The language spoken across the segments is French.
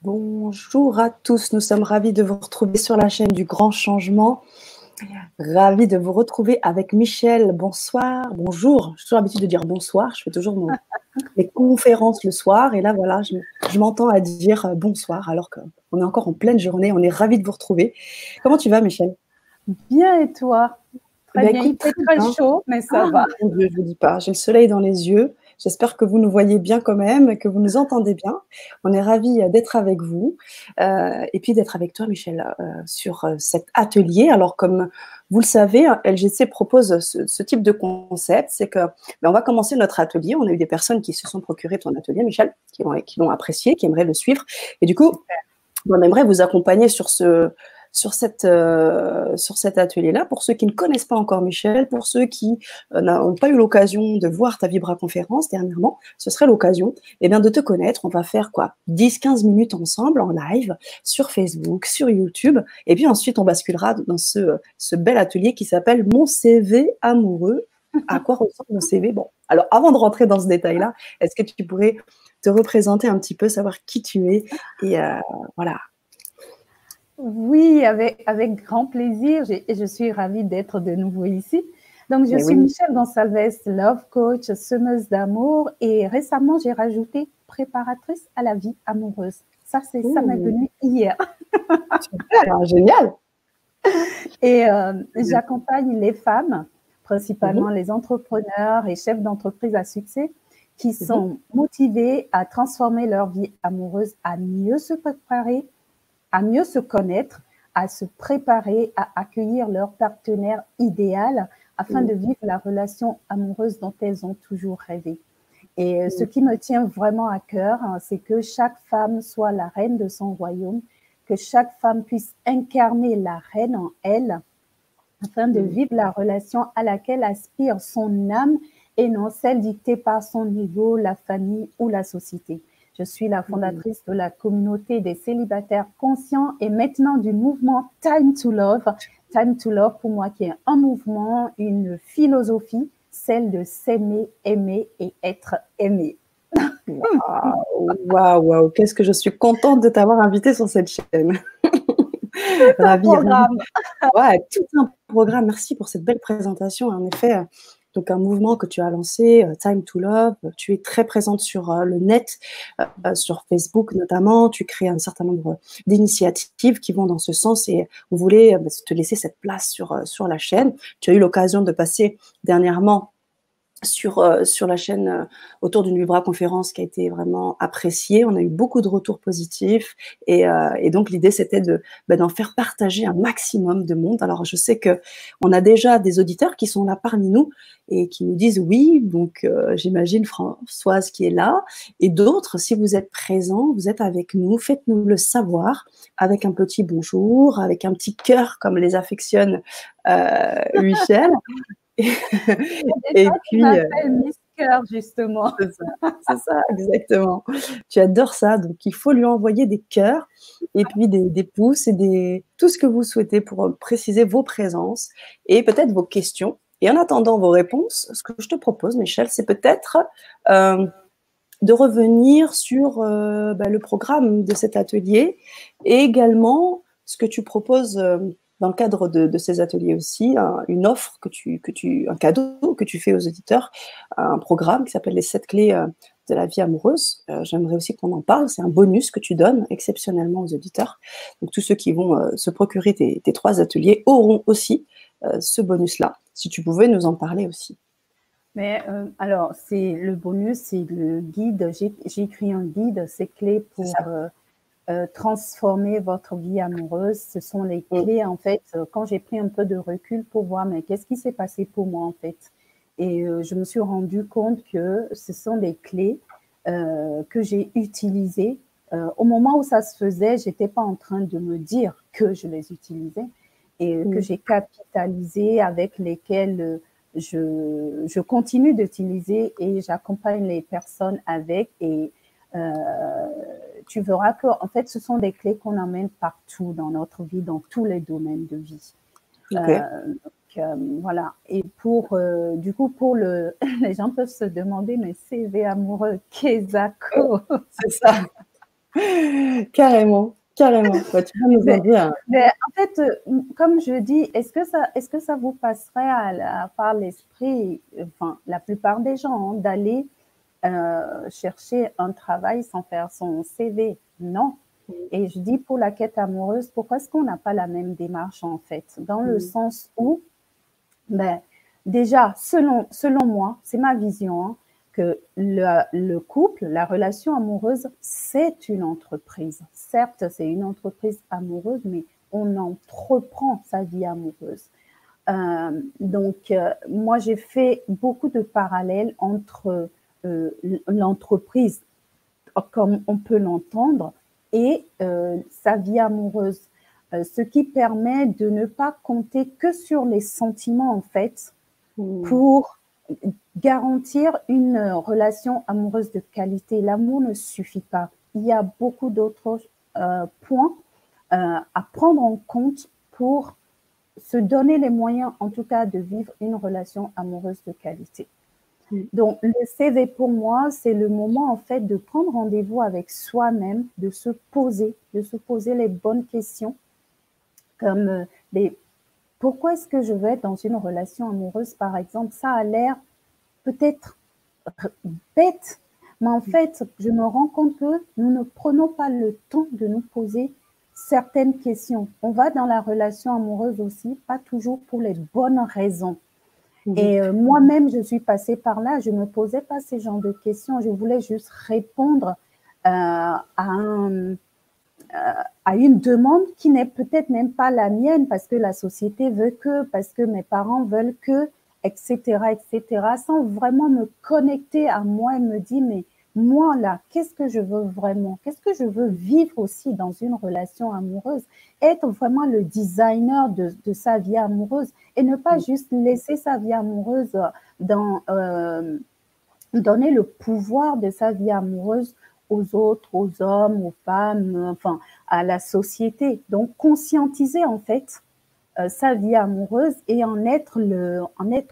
Bonjour à tous, nous sommes ravis de vous retrouver sur la chaîne du Grand Changement. Ravis de vous retrouver avec Michel. Bonsoir, bonjour. J'ai toujours l'habitude de dire bonsoir, je fais toujours mes conférences le soir et là voilà, je m'entends à dire bonsoir alors qu'on est encore en pleine journée. On est ravis de vous retrouver. Comment tu vas, Michel? Bien, et toi? Très bien, Écoute, il fait très chaud, mais ça va. Mon Dieu, je ne vous dis pas, j'ai le soleil dans les yeux. J'espère que vous nous voyez bien quand même, que vous nous entendez bien. On est ravis d'être avec vous et puis d'être avec toi, Michel, sur cet atelier. Alors, comme vous le savez, LGC propose ce type de concept, c'est que on va commencer notre atelier. On a eu des personnes qui se sont procurées ton atelier, Michel, qui l'ont apprécié, qui aimeraient le suivre. Et du coup, on aimerait vous accompagner sur cet atelier-là. Pour ceux qui ne connaissent pas encore Michel, pour ceux qui n'ont pas eu l'occasion de voir ta Vibra-conférence dernièrement, ce serait l'occasion de te connaître. On va faire 10-15 minutes ensemble en live sur Facebook, sur YouTube, et puis ensuite on basculera dans ce bel atelier qui s'appelle Mon CV amoureux. À quoi ressemble mon CV? Bon, alors avant de rentrer dans ce détail-là, est-ce que tu pourrais te représenter un petit peu, savoir qui tu es et voilà. Oui, avec grand plaisir. Je suis ravie d'être de nouveau ici. Donc, je suis Michel Gonçalves, Love Coach, semeuse d'amour, et récemment, j'ai rajouté préparatrice à la vie amoureuse. Ça m'est venu hier. Super, génial. Et j'accompagne les femmes, principalement les entrepreneurs et chefs d'entreprise à succès, qui sont motivés à transformer leur vie amoureuse, à mieux se préparer, à mieux se connaître, à se préparer, à accueillir leur partenaire idéal afin de vivre la relation amoureuse dont elles ont toujours rêvé. Et ce qui me tient vraiment à cœur, c'est que chaque femme soit la reine de son royaume, que chaque femme puisse incarner la reine en elle afin de vivre la relation à laquelle aspire son âme et non celle dictée par son ego, la famille ou la société. Je suis la fondatrice de la communauté des célibataires conscients et maintenant du mouvement Time to Love. Time to Love, pour moi, qui est un mouvement, une philosophie, celle de s'aimer, aimer et être aimé. Waouh, qu'est-ce que je suis contente de t'avoir invité sur cette chaîne. Ravie. Ouais, tout un programme. Merci pour cette belle présentation. En effet, donc un mouvement que tu as lancé, Time to Love. Tu es très présente sur le net, sur Facebook notamment. Tu crées un certain nombre d'initiatives qui vont dans ce sens et on voulait te laisser cette place sur la chaîne. Tu as eu l'occasion de passer dernièrement sur la chaîne autour d'une Vibra-conférence qui a été vraiment appréciée. On a eu beaucoup de retours positifs et donc l'idée c'était d'en faire partager un maximum de monde. Alors je sais que on a déjà des auditeurs qui sont là parmi nous et qui nous disent oui, donc j'imagine Françoise qui est là et d'autres, si vous êtes présents, vous êtes avec nous, faites-nous le savoir avec un petit bonjour, avec un petit cœur comme les affectionne Michel. Et puis, Miss Cœur, justement. C'est ça, exactement. Tu adores ça, donc il faut lui envoyer des cœurs et puis des pouces et tout ce que vous souhaitez pour préciser vos présences et peut-être vos questions. Et en attendant vos réponses, ce que je te propose, Michel, c'est peut-être de revenir sur le programme de cet atelier et également ce que tu proposes dans le cadre de ces ateliers aussi, une offre un cadeau que tu fais aux auditeurs, un programme qui s'appelle les 7 clés de la vie amoureuse. J'aimerais aussi qu'on en parle. C'est un bonus que tu donnes exceptionnellement aux auditeurs. Donc tous ceux qui vont se procurer tes 3 ateliers auront aussi ce bonus-là. Si tu pouvais nous en parler aussi. Mais alors, c'est le bonus, c'est le guide. J'ai écrit un guide, 7 clés pour transformer votre vie amoureuse. Ce sont les clés, en fait, quand j'ai pris un peu de recul pour voir, mais qu'est-ce qui s'est passé pour moi, en fait. Et je me suis rendu compte que ce sont des clés que j'ai utilisées. Au moment où ça se faisait, j'étais pas en train de me dire que je les utilisais et que j'ai capitalisé, avec lesquelles je continue d'utiliser et j'accompagne les personnes avec. Et tu verras que, en fait, ce sont des clés qu'on emmène partout dans notre vie, dans tous les domaines de vie. Voilà. Et du coup, les gens peuvent se demander, mais CV amoureux, qu'est-ce que c'est ça. Carrément, carrément. Bah, tu vas nous en dire. Mais en fait, comme je dis, est-ce que ça vous passerait par l'esprit, enfin, la plupart des gens, hein, d'aller chercher un travail sans faire son CV? Non. Et je dis pour la quête amoureuse, pourquoi est-ce qu'on n'a pas la même démarche en fait? Dans le sens où, ben, déjà, selon moi, c'est ma vision, hein, que le couple, la relation amoureuse, c'est une entreprise. Certes, c'est une entreprise amoureuse, mais on entreprend sa vie amoureuse. Donc, moi, j'ai fait beaucoup de parallèles entre l'entreprise, comme on peut l'entendre, et sa vie amoureuse. Ce qui permet de ne pas compter que sur les sentiments, en fait, pour garantir une relation amoureuse de qualité. L'amour ne suffit pas. Il y a beaucoup d'autres points à prendre en compte pour se donner les moyens, en tout cas, de vivre une relation amoureuse de qualité. Donc, le CV, pour moi, c'est le moment, en fait, de prendre rendez-vous avec soi-même, de se poser les bonnes questions, comme pourquoi est-ce que je veux être dans une relation amoureuse, par exemple? Ça a l'air peut-être bête, mais en fait, je me rends compte que nous ne prenons pas le temps de nous poser certaines questions. On va dans la relation amoureuse aussi, pas toujours pour les bonnes raisons. Et moi-même, je suis passée par là, je ne me posais pas ces genres de questions, je voulais juste répondre à une demande qui n'est peut-être même pas la mienne parce que la société veut que, parce que mes parents veulent que, etc., etc., sans vraiment me connecter à moi et me dire, mais moi là, qu'est-ce que je veux vraiment? Qu'est-ce que je veux vivre aussi dans une relation amoureuse? Être vraiment le designer de sa vie amoureuse et ne pas juste laisser sa vie amoureuse donner le pouvoir de sa vie amoureuse aux autres, aux hommes, aux femmes, enfin, à la société. Donc, conscientiser, en fait, sa vie amoureuse et en être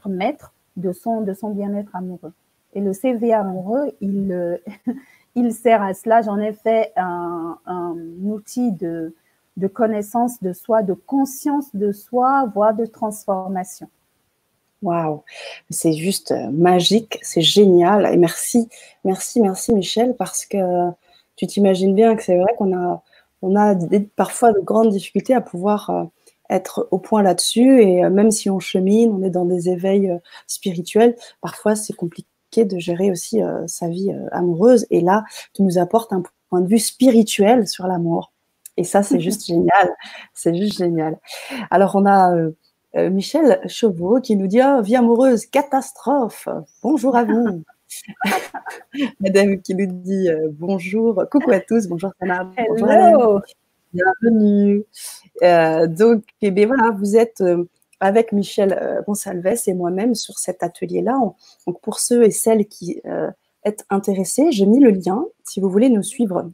maître de son bien-être amoureux. Et le CV amoureux, il sert à cela. J'en ai fait un outil de connaissance de soi, de conscience de soi, voire de transformation. Waouh, c'est juste magique, c'est génial. Et merci, merci, merci Michel, parce que tu t'imagines bien que c'est vrai on a parfois de grandes difficultés à pouvoir être au point là-dessus. Et même si on chemine, on est dans des éveils spirituels, parfois c'est compliqué de gérer aussi sa vie amoureuse. Et là, tu nous apportes un point de vue spirituel sur l'amour. Et ça, c'est juste génial. C'est juste génial. Alors, on a Michel Chauveau qui nous dit oh, vie amoureuse, catastrophe. Bonjour à vous. Madame qui nous dit bonjour, coucou à tous, bonjour Sana, bonjour Hélène, bienvenue. Donc, eh bien, voilà, vous êtes avec Michel Gonsalves et moi-même sur cet atelier-là. Donc, pour ceux et celles qui êtes intéressés, j'ai mis le lien si vous voulez nous suivre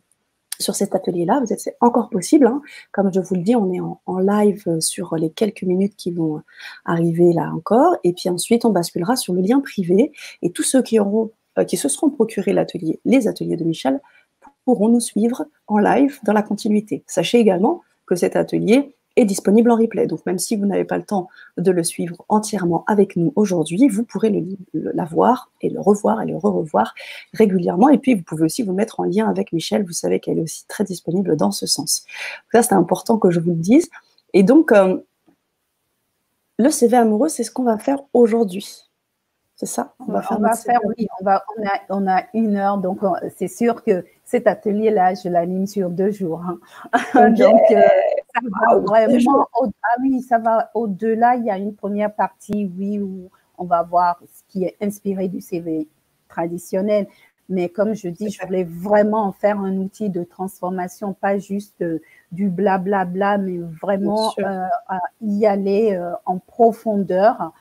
sur cet atelier-là. C'est encore possible. Hein. Comme je vous le dis, on est en live sur les quelques minutes qui vont arriver là encore. Et puis ensuite, on basculera sur le lien privé. Et tous ceux qui se seront procurés l'atelier, les ateliers de Michel, pourront nous suivre en live dans la continuité. Sachez également que cet atelier est disponible en replay. Donc, même si vous n'avez pas le temps de le suivre entièrement avec nous aujourd'hui, vous pourrez l'avoir et le revoir et le re-revoir régulièrement. Et puis, vous pouvez aussi vous mettre en lien avec Michel. Vous savez qu'elle est aussi très disponible dans ce sens. Ça, c'est important que je vous le dise. Et donc, le CV amoureux, c'est ce qu'on va faire aujourd'hui. C'est ça? On a 1 heure, donc c'est sûr que cet atelier-là, je l'anime sur 2 jours. Hein. Okay. Donc, ça va vraiment, ça va au-delà. Il y a une première partie, oui, où on va voir ce qui est inspiré du CV traditionnel. Mais comme je dis, je voulais vraiment faire un outil de transformation, pas juste du blablabla, mais vraiment y aller en profondeur.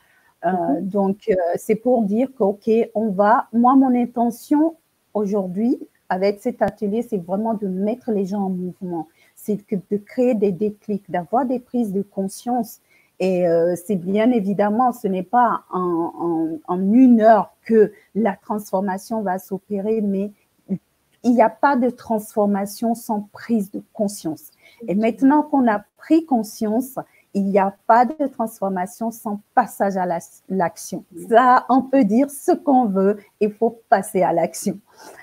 Donc, c'est pour dire qu'ok, moi, mon intention aujourd'hui avec cet atelier, c'est vraiment de mettre les gens en mouvement, c'est de créer des déclics, d'avoir des prises de conscience. Et c'est bien évidemment, ce n'est pas en 1 heure que la transformation va s'opérer, mais il n'y a pas de transformation sans prise de conscience. Et maintenant qu'on a pris conscience, il n'y a pas de transformation sans passage à l'action. Ça, on peut dire ce qu'on veut, il faut passer à l'action.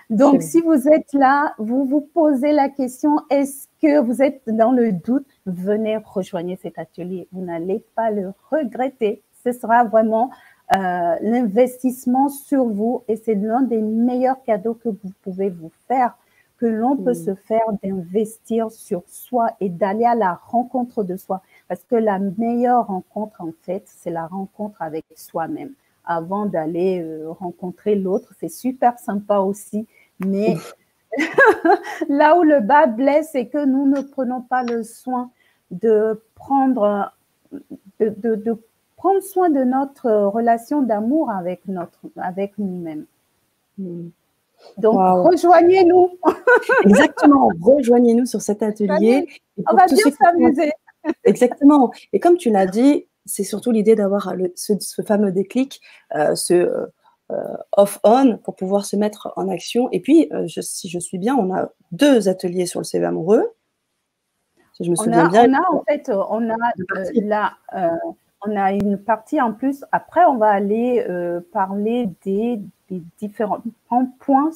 Donc, si vous êtes là, vous vous posez la question, est-ce que vous êtes dans le doute? Venez rejoindre cet atelier. Vous n'allez pas le regretter. Ce sera vraiment l'investissement sur vous et c'est l'un des meilleurs cadeaux que vous pouvez vous faire, que l'on peut se faire, d'investir sur soi et d'aller à la rencontre de soi. Parce que la meilleure rencontre, en fait, c'est la rencontre avec soi-même. Avant d'aller rencontrer l'autre, c'est super sympa aussi, mais là où le bas blesse, c'est que nous ne prenons pas le soin de prendre, de prendre soin de notre relation d'amour avec nous-mêmes. Donc, rejoignez-nous. Exactement, rejoignez-nous sur cet atelier. On va bien s'amuser. Exactement. Et comme tu l'as dit, c'est surtout l'idée d'avoir ce fameux déclic, off-on pour pouvoir se mettre en action. Et puis, si je suis bien, on a 2 ateliers sur le CV amoureux. Si je me souviens bien. On a une partie en plus. Après, on va aller parler des différents points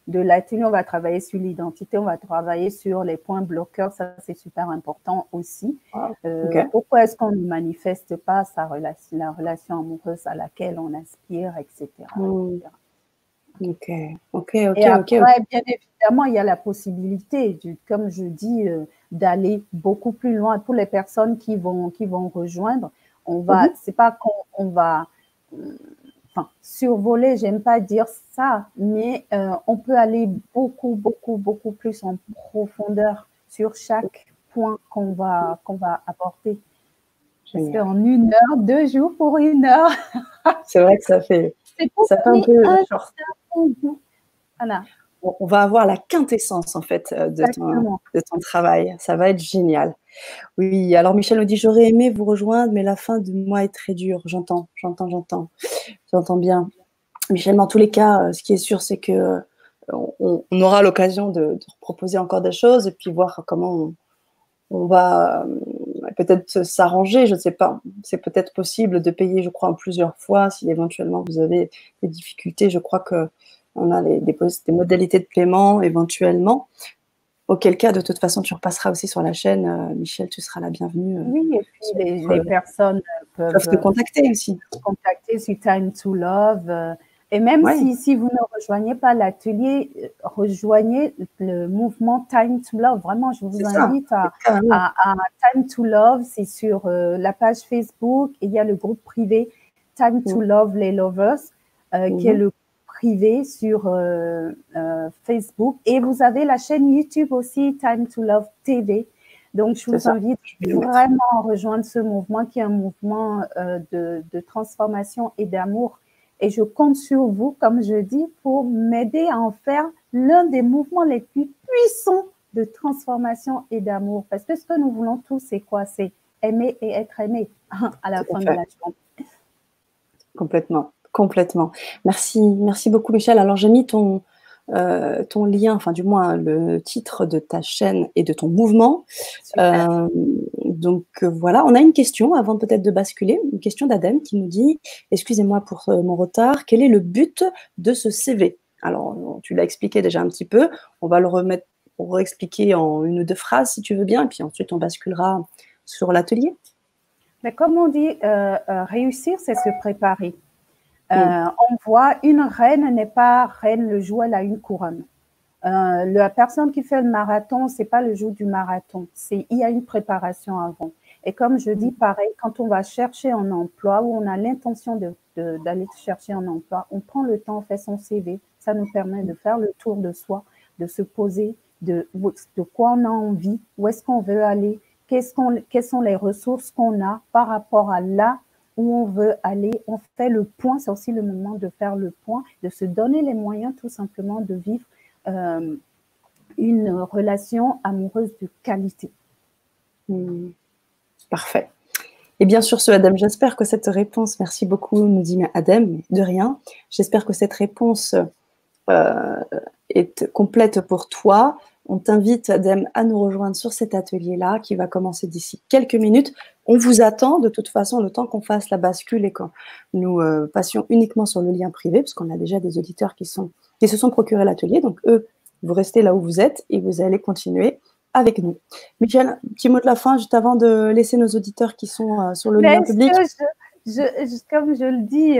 de l'atelier. On va travailler sur l'identité, on va travailler sur les points bloqueurs. Ça, c'est super important aussi. Pourquoi est-ce qu'on ne manifeste pas la relation amoureuse à laquelle on aspire, etc. Et après, bien évidemment, il y a la possibilité, comme je dis, d'aller beaucoup plus loin. Pour les personnes qui vont rejoindre, c'est pas qu'on va survoler, j'aime pas dire ça, mais on peut aller beaucoup plus en profondeur sur chaque point qu'on va aborder. Parce qu'en 1 heure, 2 jours pour 1 heure. C'est vrai que ça fait un peu short. Voilà. On va avoir la quintessence en fait de ton travail. Ça va être génial. Oui, alors Michel nous dit, j'aurais aimé vous rejoindre, mais la fin du mois est très dure. J'entends bien. Michel, dans tous les cas, ce qui est sûr, c'est que on aura l'occasion de proposer encore des choses et puis voir comment on va peut-être s'arranger. Je ne sais pas. C'est peut-être possible de payer, je crois, en plusieurs fois si éventuellement vous avez des difficultés. Je crois qu'on a des modalités de paiement éventuellement. Auquel cas, de toute façon, tu repasseras aussi sur la chaîne. Michel, tu seras la bienvenue. Oui, et puis les personnes peuvent te contacter aussi. Contacter sur Time to Love. Et même si vous ne rejoignez pas l'atelier, rejoignez le mouvement Time to Love. Vraiment, je vous invite à Time to Love. C'est sur la page Facebook. Et il y a le groupe privé Time to Love les Lovers, qui est le privé sur Facebook. Et vous avez la chaîne YouTube aussi, Time to Love TV. Donc, je vous invite vraiment à rejoindre ce mouvement qui est un mouvement de transformation et d'amour. Et je compte sur vous, comme je dis, pour m'aider à en faire l'un des mouvements les plus puissants de transformation et d'amour. Parce que ce que nous voulons tous, c'est quoi? C'est aimer et être aimé à la fin de la journée. Complètement. Merci beaucoup, Michel. Alors, j'ai mis ton lien, enfin du moins le titre de ta chaîne et de ton mouvement. Donc voilà, on a une question avant peut-être de basculer, une question d'Adem qui nous dit, excusez-moi pour mon retard, quel est le but de ce CV? Alors, tu l'as expliqué déjà un petit peu, on va le réexpliquer en 1 ou 2 phrases si tu veux bien, et puis ensuite on basculera sur l'atelier. Mais comme on dit, réussir, c'est se préparer. On voit, une reine n'est pas reine le jour où elle a une couronne. La personne qui fait le marathon, c'est pas le jour du marathon. Il y a une préparation avant. Et comme je dis, pareil, quand on va chercher un emploi ou on a l'intention d'aller chercher un emploi, on prend le temps, on fait son CV. Ça nous permet de faire le tour de soi, de se poser, de quoi on a envie, où est-ce qu'on veut aller, quelles sont les ressources qu'on a par rapport à là où on veut aller. On fait le point, c'est aussi le moment de faire le point, de se donner les moyens tout simplement de vivre une relation amoureuse de qualité. Parfait. Et bien sûr, Adam, j'espère que cette réponse, merci beaucoup, nous dit Adam, de rien, j'espère que cette réponse est complète pour toi, on t'invite, Adem, à nous rejoindre sur cet atelier-là qui va commencer d'ici quelques minutes. On vous attend de toute façon le temps qu'on fasse la bascule et quand nous passions uniquement sur le lien privé, parce qu'on a déjà des auditeurs qui se sont procurés l'atelier. Donc eux, vous restez là où vous êtes et vous allez continuer avec nous. Michel, petit mot de la fin juste avant de laisser nos auditeurs qui sont sur le lien public. Comme je le dis,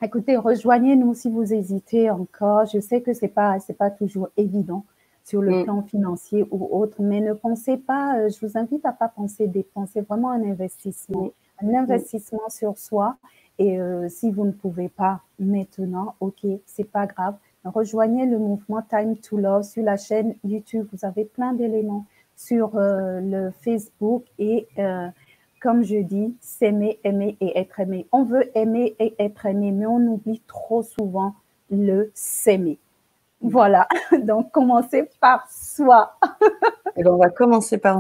écoutez, rejoignez-nous si vous hésitez encore. Je sais que c'est pas toujours évident sur le plan financier ou autre, mais ne pensez pas, je vous invite à pas penser dépenser, vraiment un investissement sur soi. Et si vous ne pouvez pas maintenant, ok, c'est pas grave. Rejoignez le mouvement Time to Love sur la chaîne YouTube. Vous avez plein d'éléments sur le Facebook et comme je dis, s'aimer, aimer et être aimé. On veut aimer et être aimé, mais on oublie trop souvent le s'aimer. Voilà, donc commencez par soi. Et on va commencer par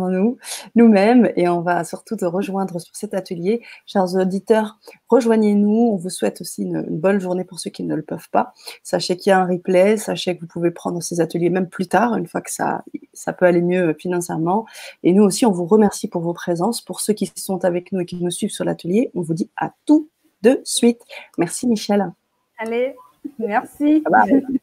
nous-mêmes et on va surtout te rejoindre sur cet atelier. Chers auditeurs, rejoignez-nous. On vous souhaite aussi une bonne journée pour ceux qui ne le peuvent pas. Sachez qu'il y a un replay, sachez que vous pouvez prendre ces ateliers même plus tard, une fois que ça peut aller mieux financièrement. Et nous aussi, on vous remercie pour vos présences. Pour ceux qui sont avec nous et qui nous suivent sur l'atelier, on vous dit à tout de suite. Merci Michel. Allez, merci. Bye bye.